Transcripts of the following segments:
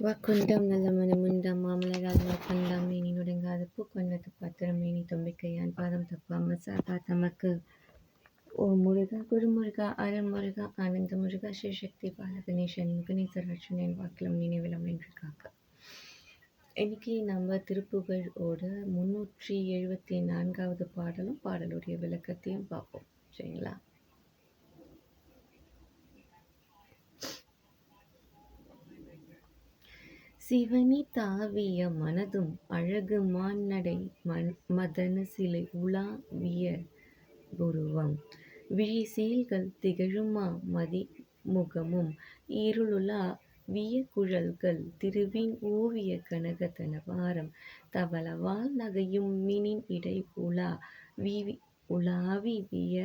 வாக்குண்டம் நல்லமனமுண்டாம் மாமலரால் நோக்கண்டாம் மேனி நுடங்காத பூக்கொண்டத்து பாத்திரம் மேனி தும்பிக்கையான் பாதம் தப்பாமல் சாதா தமக்கு ஓ முருகா குருமுருகா அருள்முருகா ஆனந்த முருகா ஸ்ரீசக்தி பாலகணேசன் முகனேசர் அர்ஜுனன் வாக்கிலும் நினைவிலும் என்று காக்க. இன்னைக்கு நம்ம திருப்புகழோட 374வது பாடலும் பாடலுடைய விளக்கத்தையும் பார்ப்போம். சரிங்களா? சிவனி தாவிய மனதும் அழகு மான்னடை மதன சிலை உலாவிய குருவம் விழிசேல்கள் திகழுமா மதிமுகமும் இருளுலா வியகுழல்கள் திருவின் ஓவிய கனகதன வாரம் தவளவால் நகையும் மினின் இடை உலாவி விய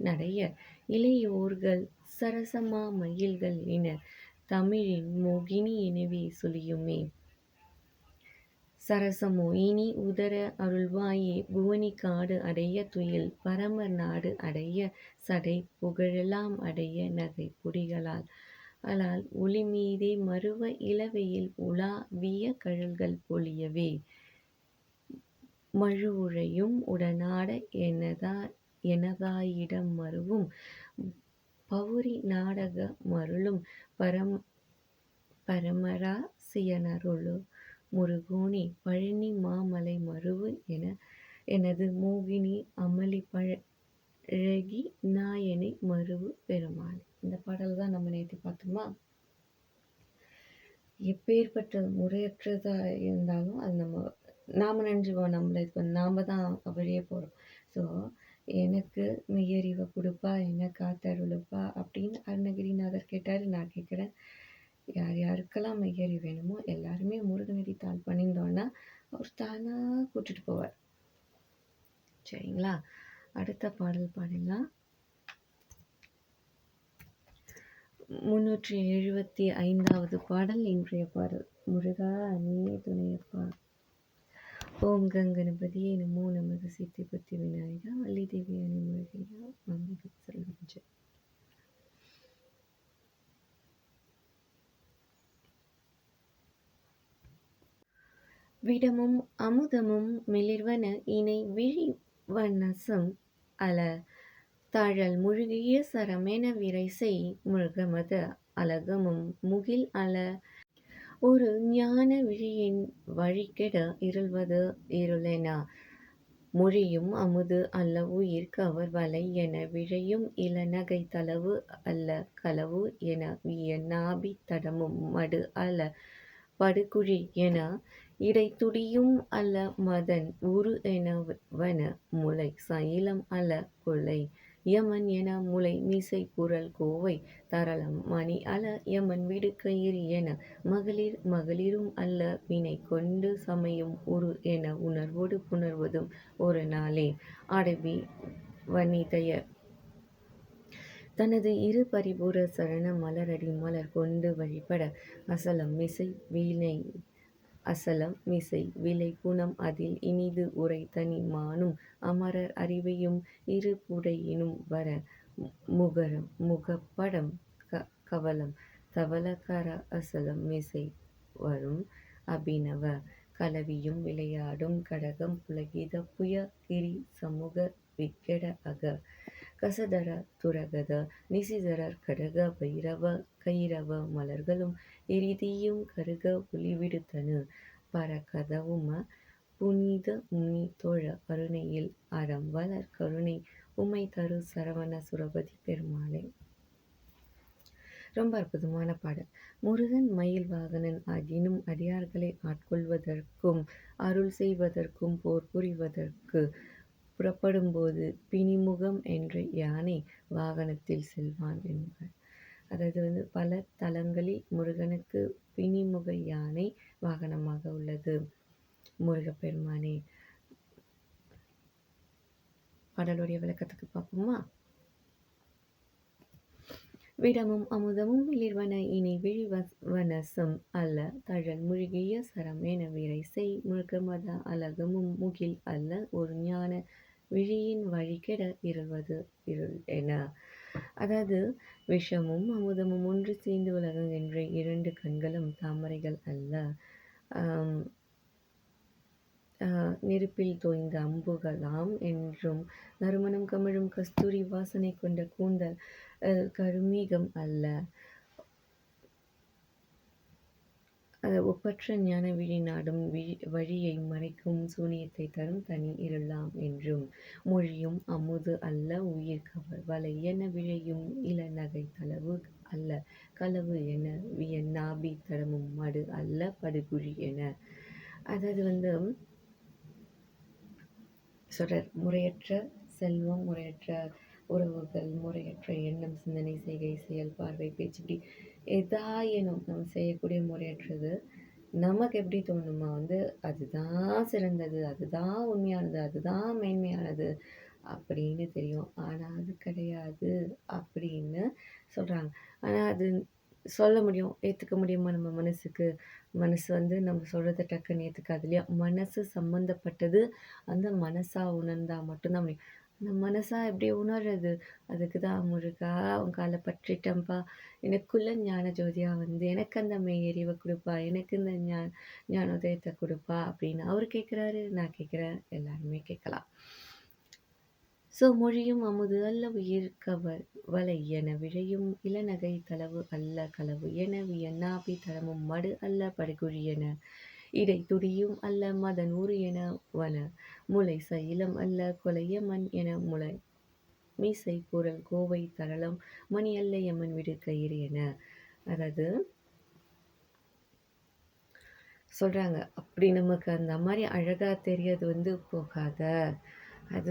நடைய இளையோர்கள் சரசமா மயில்கள் என தமிழின் மோகினி எனவே சொல்லியுமே. சரசமோ இனி உதர அருள்வாயே புவனி காடு அடைய துயில் பரமர் நாடு அடைய சடை புகழெல்லாம் அடைய நகை புடிகளால் அலால் ஒளிமீதே மருவ இளவெயில் உலாவிய கழல்கள் பொலியவே மழுவுழையும் உடனாட எனதாயிடம் மருவும் பவுரி நாடக மருளும் பரமரா சியனருளு முருகோனே பழனி மாமலை மருவு எனது மோகினி அமளி பழகி நாயனை மருவு பெருமாள். இந்த பாடல் தான் நம்ம நேற்று பார்த்தோமா. எப்பேற்பட்ட முறையற்றதா இருந்தாலும் அது நாம நினைச்சுவோம் நாம தான் வழியே போறோம். ஸோ எனக்கு மெய்யறிவை கொடுப்பா, என்ன காத்தருளுப்பா அப்படின்னு அருணகிரிநாதர் கேட்டாரு. நான் கேட்குறேன், யார் யாருக்கெல்லாம் மெய்யறி வேணுமோ எல்லாருமே முருகனடி தாழ் பணிந்தோன்னா அவர் தானா கூட்டிட்டு போவார். சரிங்களா? அடுத்த பாடல் பாடலாம். 375வது பாடல் இன்றைய பாடல். முருகா நீயே துணையப்பா. ஓம் கங்கணபதியே நமோ நமது சித்தி பத்தி விநாயகா வள்ளி தேவி அணி முருகையா மம்மி செல்வஞ்ச. விடமும் அமுதமும் மிளிர்வன இணை விழிவனசம் அல தாழல் முழுகிய சரமென விரைசெய் முருகமத அலகமும் முகில் அல ஒரு ஞான விழியின் வழிகெட இருள்வது இருளென மொழியும் அமுது அல்ல உயிர் கவர் வலை என விழையும் இளநகை தளவு அல்ல களவு என விய நாபி தடமும் மடு அல்ல படுகுழி என இடைத்துடியும் அல்ல மதன் உரு எனவன முளை சைலம் அல்ல கொள்ளை யமன் என முளை மீசை குரல் கோவை தரளம் மணி அல யமன் விடு கயிறு என மகளிரும் அல்ல வினை கொண்டு சமயம் உரு என உணர்வோடு புணர்வதும் ஒரு நாளே அடவி வனிதைய தனது இரு பரிபூர சரண மலரடி மலர் கொண்டு வழிபட அசலம் மிசை விலை புனம் அதில் இனிது உரை தனி மானும் அமரர் அறிவையும் இரு புடையினும் வர முகப்படம் கவலம் தவளகர அசலம் மிசை வரும் அபிநவ கலவியும் விளையாடும் கடகம் புலகித புய கிரி சமூக விக்கெட அக கசதர துரகத நிசிதரர் கடக பைரவ கைரவ மலர்களும் எரிதியும் கருக ஒளிவிடுத்தனு பரகதவும புனித முனி தோழ கருணையில் அறம் வளர் கருணை உமை தரு சரவண சுரபதி பெருமாளே. ரொம்ப அற்புதமான பாடல். முருகன் மயில் வாகனன் ஆகினும் அடியார்களை ஆட்கொள்வதற்கும் அருள் செய்வதற்கும் போர் புரிவதற்கு புறப்படும்போது பிணிமுகம் என்ற யானை வாகனத்தில் செல்வான் என்பார். அதாவது பல தலங்களில் முருகனுக்கு பிணிமுக யானை வாகனமாக உள்ளது. முருகப்பெருமானே. பாடலுடைய விளக்கத்துக்கு பார்ப்போமா. விடமும் அமுதமும் மிளிர்வன இனி விழிவனசம் அல்ல தழல் முழுகிய சரமென விரை செய் முருகமத அலகமும் முகில் அல்ல ஒரு ஞான விழியின் வழிகெட இருள்வது இருள் என அதாவது விஷமும் அமுதமும் ஒன்று சேர்ந்து விளங்குகின்ற 2 கண்களும் தாமரைகள் அல்ல. ஆம். நெருப்பில் தோய்ந்த அம்புகளாம் என்றும் நறுமணம் கமழும் கஸ்தூரி வாசனை கொண்ட கூந்தல் கருமேகம் அல்ல. ஒப்பற்ற ஞான விழி நாடும் வழியை மறைக்கும் சூனியத்தை தரும் தனி இருளாம் என்றும் மொழியும் அமுது அல்ல உயிர் வலை என விழையும் இளநகை தளவு அல்ல களவு என வியன்னாபி தரமும் மடு அல்ல படுகுழி என. அதாவது சொல்றார், முறையற்ற செல்வம், முறையற்ற உறவுகள், முறையற்ற எண்ணம், சிந்தனை, செய்கை, செயல், பார்வை, பேச்சு, இப்படி எதாயினும் நம்ம செய்யக்கூடிய முறையற்றது நமக்கு எப்படி தோணுமா அதுதான் சிறந்தது, அதுதான் உண்மையானது, அதுதான் மேன்மையானது அப்படின்னு தெரியும். ஆனால் அது கிடையாது அப்படின்னு சொல்கிறாங்க. ஆனால் அது சொல்ல முடியும், ஏற்றுக்க முடியுமா நம்ம மனசுக்கு? மனசு நம்ம சொல்கிறத டக்குன்னு ஏற்றுக்காது இல்லையா? மனசு சம்மந்தப்பட்டது அந்த மனசாக உணர்ந்தால் மட்டும்தான் முடியும். அந்த மனசா எப்படி உணர்றது? அதுக்கு தான் முருகா உன் காலை பற்றிட்டம்பா, எனக்குள்ள ஞான ஜோதியாக எனக்கு அந்த மெய்யறிவை கொடுப்பா, எனக்கு இந்த ஞானோதயத்தை கொடுப்பா அப்படின்னு அவர் கேட்குறாரு, நான் கேட்குறேன், எல்லாருமே கேட்கலாம். ஸோ மொழியும் அமுது அல்ல உயிர் வலை என விழையும் இளநகை தளவு அல்ல களவு என வியன்னாபி தளமும் மடு அல்ல படுகுழி என இடை துடியும் அல்ல மதனூறு என வன முளை சைலம் அல்ல கொலைய மண் என முளை மீசை குரல் கோவை தரளம் மணி அல்ல எமன் விடு கயிறு என. அதாவது சொல்கிறாங்க, அப்படி நமக்கு அந்த மாதிரி அழகாக தெரியறது போகாத, அது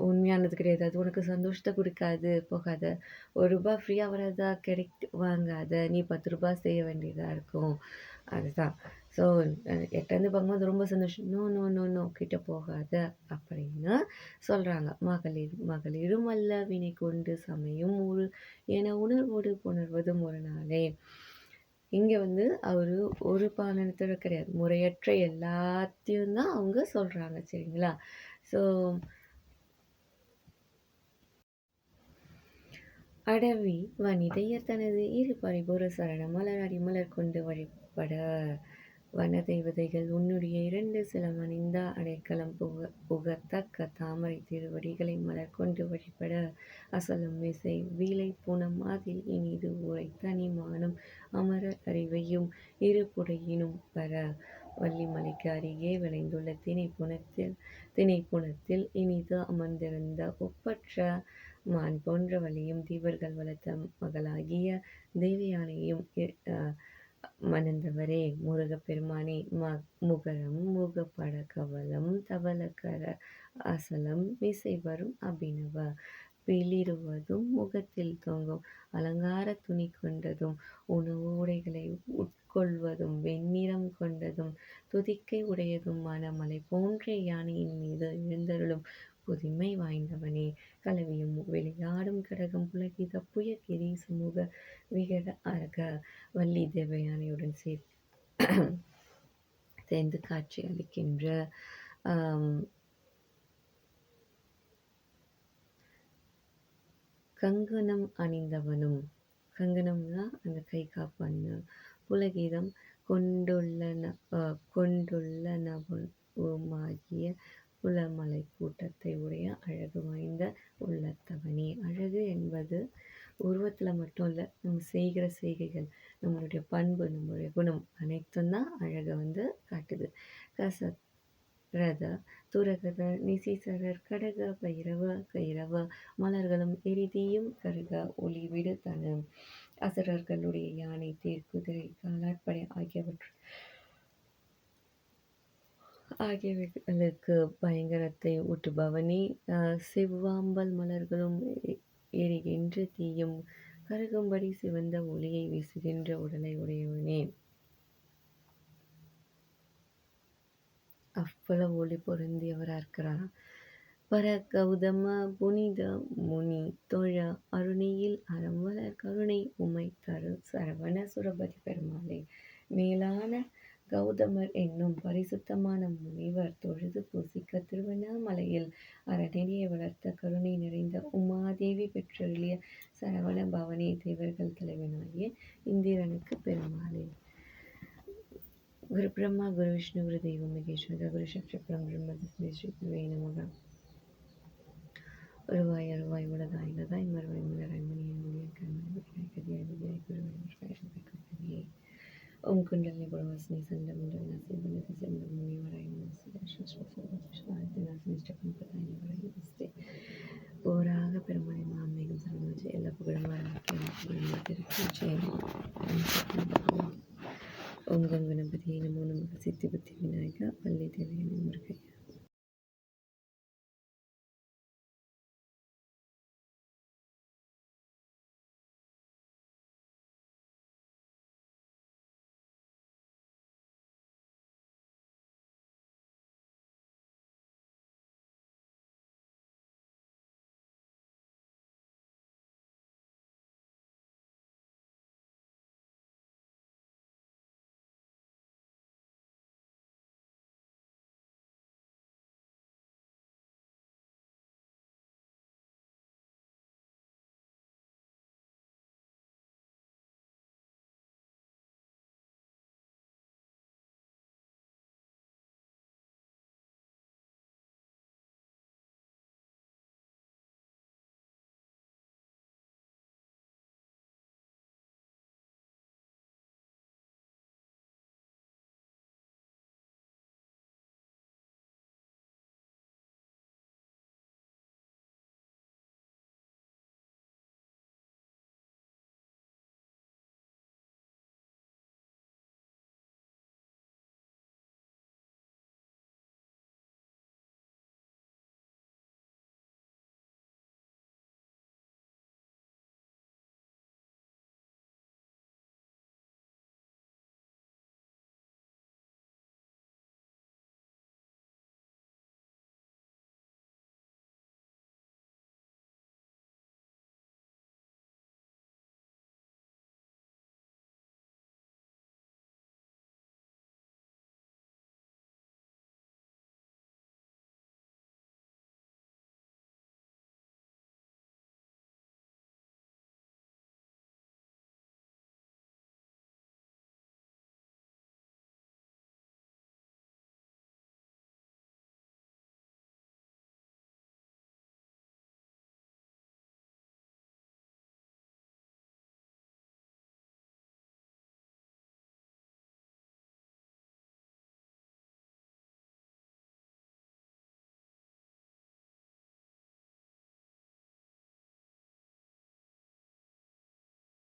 உண்மையானது கிடையாது, அது உனக்கு சந்தோஷத்தை கொடுக்காது, போகாத. ₹1 ஃப்ரீயாக வரதா வாங்காத, நீ ₹10 செய்ய வேண்டியதாக இருக்கும். அதுதான். ஸோ எட்டேருந்து பார்க்கும்போது ரொம்ப சந்தோஷம், நோ நோ நோ நோ கிட்ட போகாத அப்படின்னு சொல்கிறாங்க. மகளிரும் அல்ல வினை கொண்டு சமையும் என உணர்வோடு புணர்வதும் ஒரு நாளே. இங்கே அவர் ஒரு பாலினத்தோட கிடையாது, முறையற்ற எல்லாத்தையும் தான் அவங்க சொல்கிறாங்க. சரிங்களா? ஸோ அடவி வனிதையர் தனது இரு பரிபூர சரண மலர் அடிமலர் கொண்டு வழிபட வனதெய்வதைகள் உன்னுடைய 2 சிலமணிந்த அடைக்கலம் புகத்தக்க தாமரை திருவடிகளை மலர் கொண்டு வழிபட அசலும் இசை வீலை பூனம் அதில் இனிது ஊரை தனிமானும் அமரர் அறிவையும் இருபுடையினும் பெற வள்ளிமலைக்கு அருகே விளைந்துள்ள திணைப்புணத்தில் இனிது அமர்ந்திருந்த ஒப்பற்ற மான் போன்ற வழியும் தீவர்கள் வளர்த்த மகளாகிய தேவயானையும் மணந்தவரே முருகப்பெருமானே முகரம் முகப்பட கவலம் தவளக்கர அசலம் மிசை வரும் அபிநவ பிளிருவதும் முகத்தில் தொங்கும் அலங்கார துணி கொண்டதும் உணவு உடைகளை உட்கொள்வதும் வெண்ணிறம் கொண்டதும் துதிக்கை உடையதுமான மலை போன்ற யானையின் மீது எழுந்தருளும் புதுமை வாய்ந்தவனே கலவியும் விளையாடும் கடகம் புலகித புயகிரி சமூக விகட அரக வள்ளி தேவயானையுடன் சேர்ந்து காட்சி அளிக்கின்ற கங்கணம் அணிந்தவனும், கங்கணம்னா அந்த கை காப்பான்னு, புலகீதம் கொண்டுள்ளனவுமாகிய புலமலை கூட்டத்தை உடைய அழகு வாய்ந்த உள்ளத்தவனே. அழகு என்பது உருவத்தில் மட்டும் இல்லை, நம்ம செய்கிற செய்கைகள், நம்மளுடைய பண்பு, நம்மளுடைய குணம் அனைத்தும் தான் அழகை காட்டுது. ரத துரகத நிசிசரர் கடக கைரவ மலர்களும் எரிதியும் கருக ஒளிவிடு தன அசுரர்களுடைய யானை தேர்க்குதிரை காலாட்படை ஆகியவைகளுக்கு பயங்கரத்தை ஊட்டுபவனே. செவ்வாம்பல் மலர்களும் எரிகின்ற தீயும் கருகும்படி சிவந்த ஒளியை வீசுகின்ற உடலை உடையவனே. அவ்வளவு ஒளி பொருந்தியவராக இருக்கிறார். பர கௌதம புனித முனி தொழ அருணையில் அறம்வளர் கருணை உமை தரு சரவண சுரபதி பெருமாளே. மேலான கௌதமர் என்னும் பரிசுத்தமான முனிவர் தொழுது பூசிக்க திருவண்ணாமலையில் அறநெறியை வளர்த்த கருணை நிறைந்த உமாதேவி பெற்றருளிய சரவண பவனி தேவர்கள் தலைவனாகிய இந்திரனுக்கு பெருமாளே. குரு பிரம்மா குரு விஷ்ணு குரு தெய்வம் மகேஸ்வர குரு சக்தி பிரம்ம ஸ்ரீ குருவே நமக. ஒருவாய் அருவாய் உலகாய் இலதாய் மறுவாய் மலராய் மணியாய் மொழியாய் கருமாய் கதியாய் விதியாய் குருவாய் ஓம் குண்டலினி புரவாசினி சண்ட முண்டல் நாசி வல்லதி செல்வ முனி வராய் நமஸ்தே போராக பெருமனை மாமேகம் சர்வஜ எல்லா புகழும் ஓம் கங்கணபதி நமோ நமக சித்தி புத்தி விநாயகா பள்ளி தேவையான முருகையா.